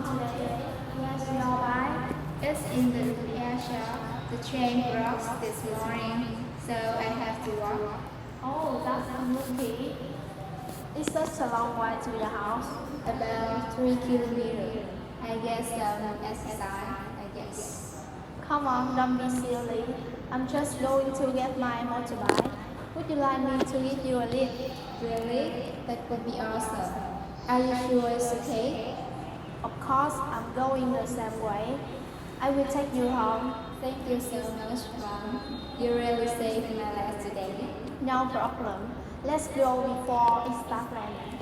home today. Where's your bike? It's in the air shop. The train broke this morning, so I have to walk. Oh, that's unlucky. It's such a long way to your house. About 3 kilometers. I guess exercise, I guess. Come on, don't be silly. I'm just going to get my motorbike. Would you like me to give you a lift? Really? That would be awesome. Are you sure it's okay? Of course, I'm going the same way. I will take you home. Thank you so much, Mom. You really saved my life today. No problem. Let's go before it starts raining.